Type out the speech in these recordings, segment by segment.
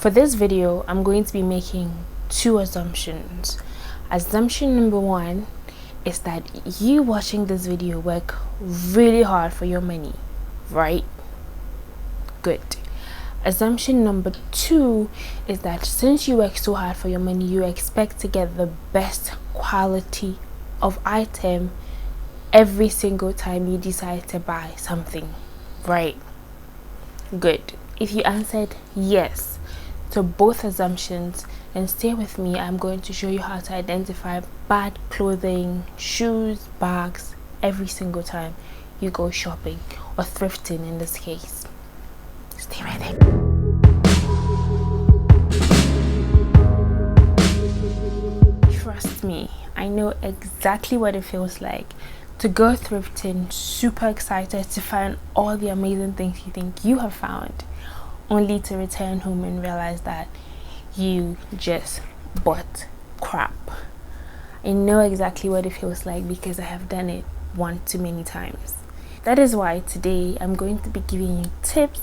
For this video, I'm going to be making two assumptions. Assumption number one is that you watching this video work really hard for your money, right? Good. Assumption number two is that since you work so hard for your money, you expect to get the best quality of item every single time you decide to buy something, right? Good. If you answered yes to both assumptions, then stay with me. I'm going to show you how to identify bad clothing, shoes, bags every single time you go shopping or thrifting in this case. Stay right there. Trust me, I know exactly what it feels like to go thrifting, super excited to find all the amazing things you think you have found, only to return home and realize that you just bought crap. I know exactly what it feels like because I have done it one too many times. That is why today I'm going to be giving you tips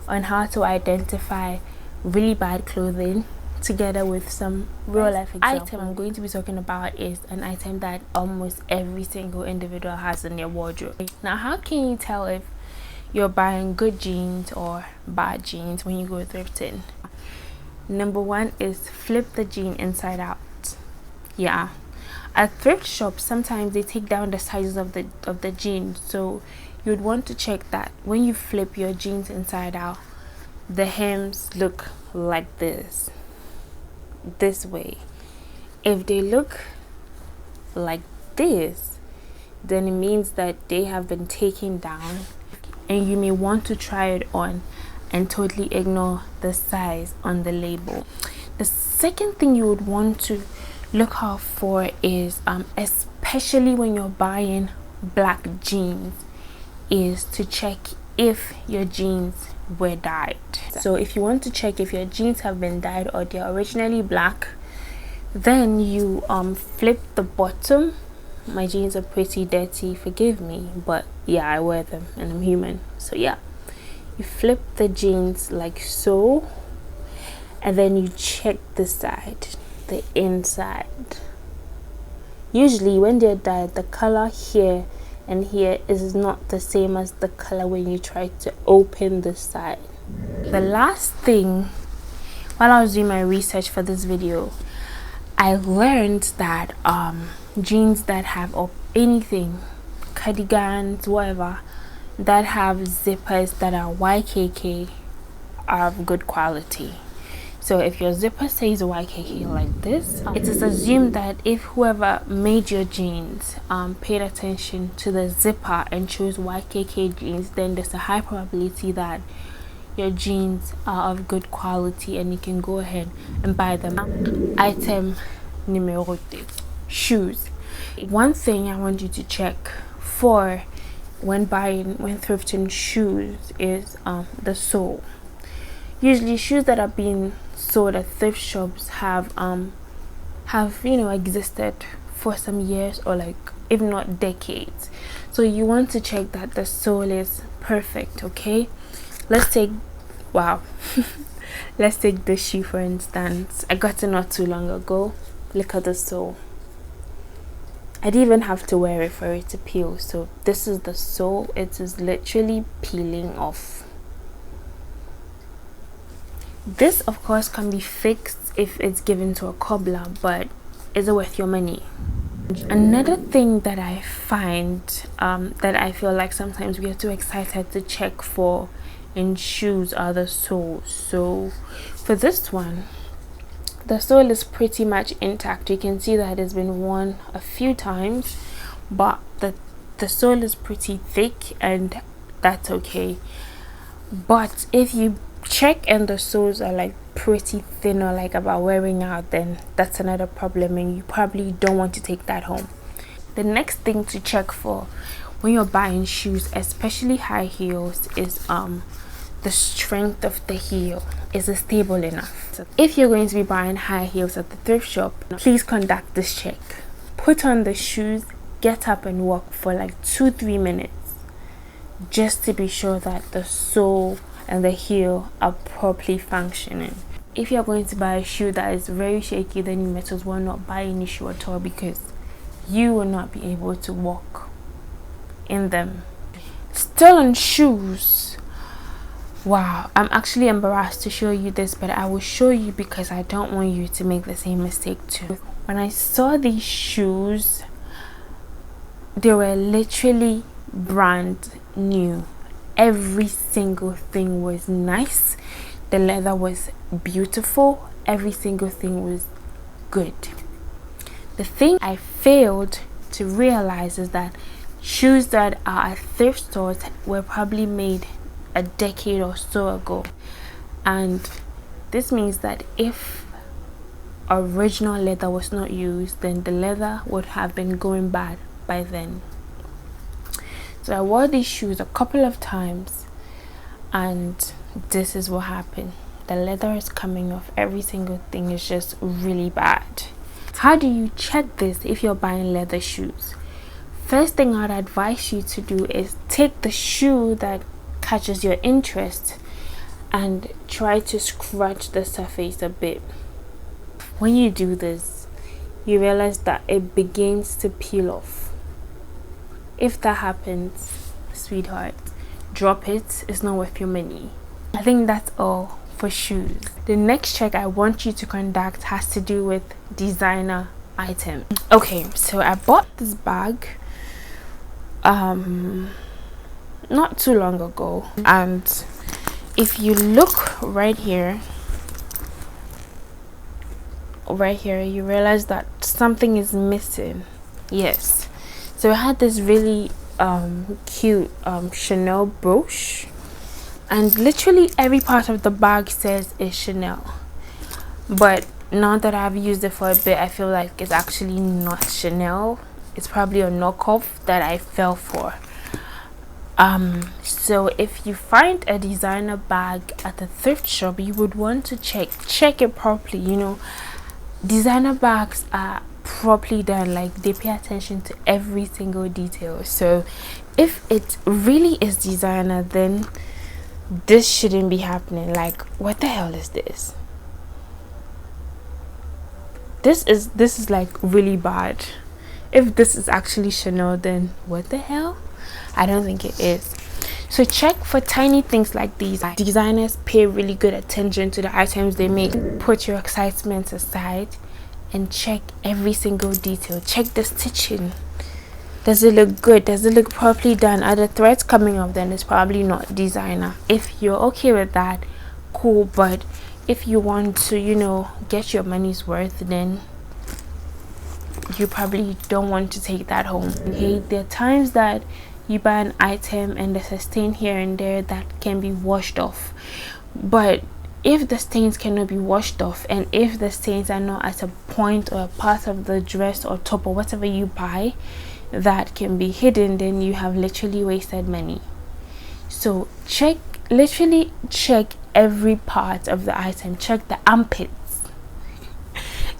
on how to identify really bad clothing together with some real life examples. Item I'm going to be talking about is an item that almost every single individual has in their wardrobe. Now, how can you tell if you're buying good jeans or bad jeans when you go thrifting? Number one is flip the jean inside out. Yeah, at thrift shops sometimes they take down the sizes of the jeans, so you'd want to check that when you flip your jeans inside out, the hems look like this way. If they look like this, then it means that they have been taken down, and you may want to try it on and totally ignore the size on the label. The second thing you would want to look out for is especially when you're buying black jeans, is to check if your jeans were dyed. So if you want to check if your jeans have been dyed or they're originally black, then you flip the bottom. My jeans are pretty dirty, forgive me, but yeah, I wear them and I'm human, so yeah. You flip the jeans like so, and then you check the side, the inside. Usually when they're dyed, the color here and here is not the same as the color when you try to open the side. The last thing, while I was doing my research for this video, I learned that jeans that have anything, cardigans, whatever, that have zippers that are YKK are of good quality. So if your zipper says YKK like this, it is assumed that if whoever made your jeans paid attention to the zipper and chose YKK jeans, then there's a high probability that your jeans are of good quality and you can go ahead and buy them. Item numero 2, shoes. One thing I want you to check for when thrifting shoes is the sole. Usually shoes that are being sold at thrift shops have existed for some years, or like if not decades, so you want to check that the sole is perfect. Okay, let's take let's take this shoe for instance. I got it not too long ago. Look at the sole. I didn't even have to wear it for it to peel. So this is the sole. It is literally peeling off. This of course can be fixed if it's given to a cobbler, but is it worth your money? Another thing that I find that I feel like sometimes we are too excited to check for in shoes are the soles. So for this one, the sole is pretty much intact. You can see that it's been worn a few times, but the sole is pretty thick, and that's okay. But if you check and the soles are like pretty thin or like about wearing out, then that's another problem, and you probably don't want to take that home. The next thing to check for when you're buying shoes, especially high heels, is the strength of the heel. Is it stable enough? So if you're going to be buying high heels at the thrift shop, please conduct this check. Put on the shoes, get up and walk for like 2-3 minutes just to be sure that the sole and the heel are properly functioning. if you're going to buy a shoe that is very shaky, then you might as well not buy any shoe at all, because you will not be able to walk in them. Still on shoes. Wow, I'm actually embarrassed to show you this, but I will show you because I don't want you to make the same mistake too. When I saw these shoes, they were literally brand new. Every single thing was nice. The leather was beautiful. Every single thing was good. The thing I failed to realize is that shoes that are at thrift stores were probably made a decade or so ago, and this means that if original leather was not used, then the leather would have been going bad by then. So I wore these shoes a couple of times, and this is what happened. The leather is coming off. Every single thing is just really bad. How do you check this if you're buying leather shoes? First thing I'd advise you to do is take the shoe that catches your interest and try to scratch the surface a bit. When you do this, you realize that it begins to peel off. If that happens, sweetheart, drop it. It's not worth your money. I think that's all for shoes. The next check I want you to conduct has to do with designer items. Okay, so I bought this bag not too long ago, and if you look right here, you realize that something is missing. Yes, so I had this really cute Chanel brooch, and literally every part of the bag says it's Chanel, but now that I've used it for a bit, I feel like it's actually not Chanel. It's probably a knockoff that I fell for. So if you find a designer bag at a thrift shop, you would want to check it properly. You know, designer bags are properly done. Like, they pay attention to every single detail. So if it really is designer, then this shouldn't be happening. Like, what the hell is this? This is like really bad. If this is actually Chanel, then what the hell? I don't think it is. So check for tiny things like these. Designers pay really good attention to the items they make. Put your excitement aside and check every single detail. Check the stitching. Does it look good? Does it look properly done? Are the threads coming off? Then it's probably not designer. If you're okay with that, cool. But if you want to, you know, get your money's worth, then you probably don't want to take that home. Okay, there are times that you buy an item and there's a stain here and there that can be washed off, but if the stains cannot be washed off, and if the stains are not at a point or a part of the dress or top or whatever you buy that can be hidden, then you have literally wasted money. So literally check every part of the item. Check the armpits.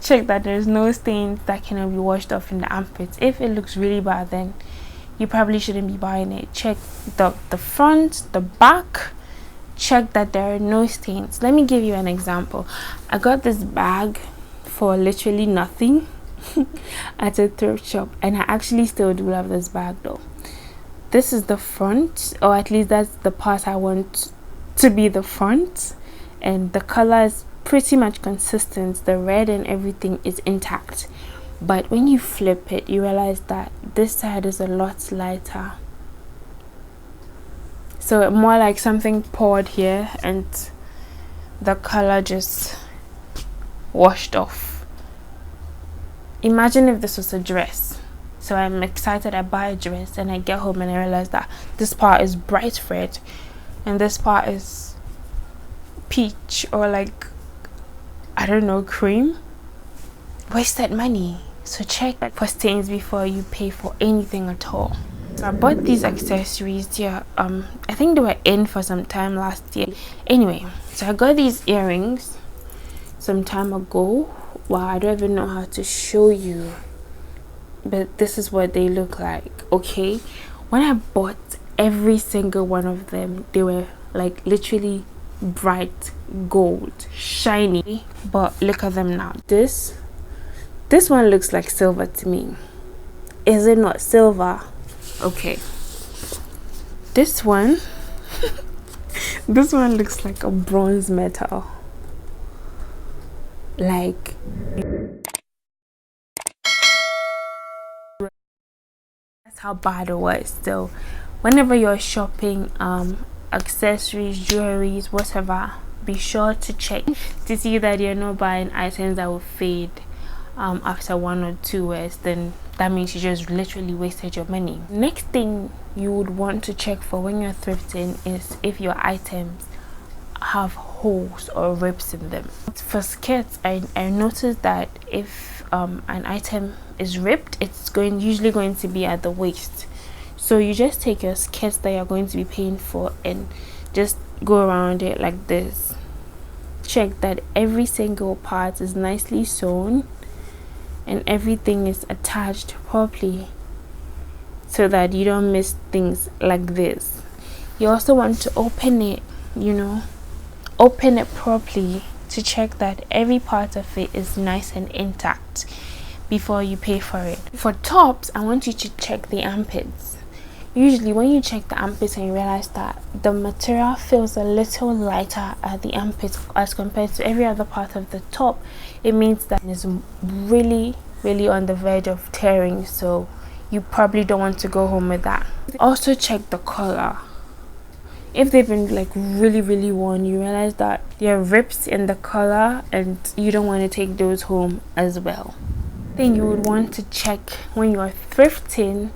Check that there's no stains that cannot be washed off in the armpits. If it looks really bad, then you probably shouldn't be buying it. Check the front, the back. Check that there are no stains. Let me give you an example. I got this bag for literally nothing at a thrift shop, and I actually still do love this bag though. This is the front, or at least that's the part I want to be the front, and the color is pretty much consistent. The red and everything is intact, but when you flip it, you realize that this side is a lot lighter. So more like something poured here and the color just washed off. Imagine if this was a dress. So I'm excited, I buy a dress and I get home and I realize that this part is bright red and this part is peach, or like, I don't know, cream. Wasted money. So check for stains before you pay for anything at all. So I bought these accessories. Yeah, I think they were in for some time last year. Anyway, so I got these earrings some time ago. Wow, I don't even know how to show you, but this is what they look like. When I bought every single one of them, they were like literally bright gold, shiny. But look at them now. This one looks like silver to me. Is it not silver? Okay, this one this one looks like a bronze metal. Like, that's how bad it was. So whenever you're shopping accessories, jewelries, whatever, be sure to check to see that you're not buying items that will fade after 1 or 2 wears. Then that means you just literally wasted your money. Next thing you would want to check for when you're thrifting is if your items have holes or rips in them. For skirts, I noticed that if an item is ripped, it's usually going to be at the waist. So you just take your skirts that you're going to be paying for and just go around it like this. Check that every single part is nicely sewn and everything is attached properly so that you don't miss things like this. You also want to open it, open it properly to check that every part of it is nice and intact before you pay for it. For tops, I want you to check the armpits. Usually when you check the armpits and you realize that the material feels a little lighter at the armpits as compared to every other part of the top, it means that it's really on the verge of tearing, so you probably don't want to go home with that. Also check the color. If they've been like really worn, you realize that there are rips in the color and you don't want to take those home as well. Thing you would want to check when you're thrifting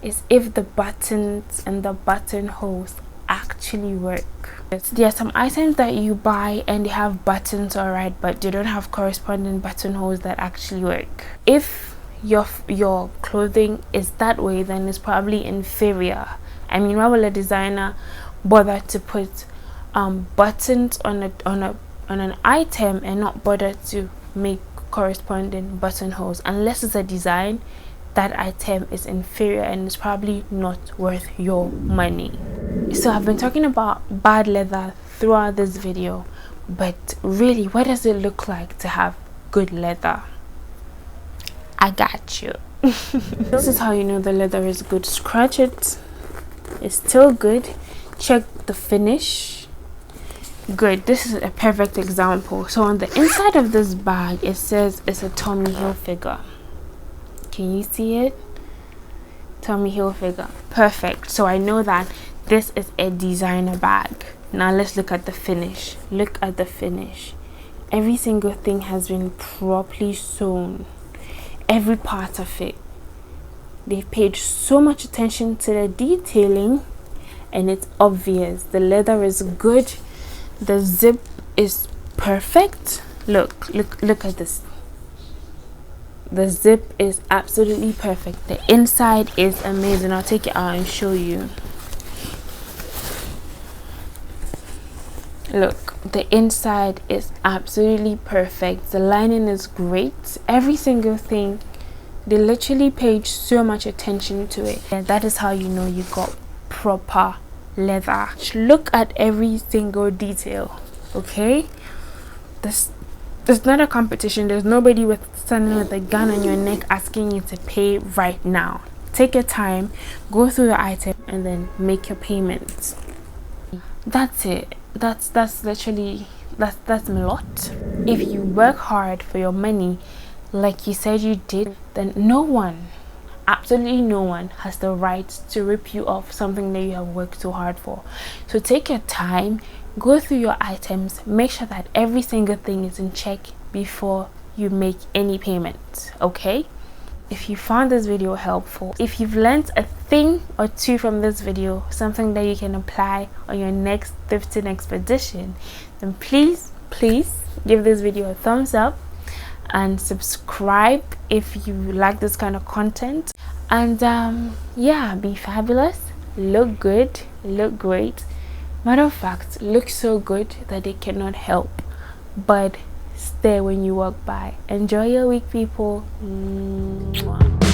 is if the buttons and the buttonholes actually work. There are some items that you buy and they have buttons alright, but they don't have corresponding buttonholes that actually work. If your clothing is that way, then it's probably inferior. I mean, why will a designer bother to put buttons on an item and not bother to make corresponding buttonholes? Unless it's a design, that item is inferior and it's probably not worth your money. So I've been talking about bad leather throughout this video, but really, what does it look like to have good leather? I got you. This is how you know the leather is good. Scratch it, it's still good. Check the finish. Good. This is a perfect example. So on the inside of this bag, it says it's a Tommy Hilfiger. Can you see it? Tommy Hilfiger. Perfect. So I know that this is a designer bag. Now let's look at the finish. Look at the finish. Every single thing has been properly sewn. Every part of it. They've paid so much attention to the detailing, and it's obvious. The leather is good. The zip is perfect. Look at this. The zip is absolutely perfect. The inside is amazing. I'll take it out and show you. Look, the inside is absolutely perfect. The lining is great. Every single thing, they literally paid so much attention to it, and that is how you know you got proper leather. Look at every single detail. Okay, there's not a competition. There's nobody standing with a gun on your neck asking you to pay right now. Take your time, go through the item, and then make your payments. That's it. That's literally that's a lot. If you work hard for your money like you said you did, then no one, absolutely no one, has the right to rip you off something that you have worked so hard for. So take your time, go through your items, make sure that every single thing is in check before you make any payments. Okay, if you found this video helpful, if you've learned a thing or two from this video, something that you can apply on your next thrifting expedition, then please give this video a thumbs up and subscribe if you like this kind of content. And yeah, be fabulous, look good, look great. Matter of fact, look so good that they cannot help but stare when you walk by. Enjoy your week, people. Mwah.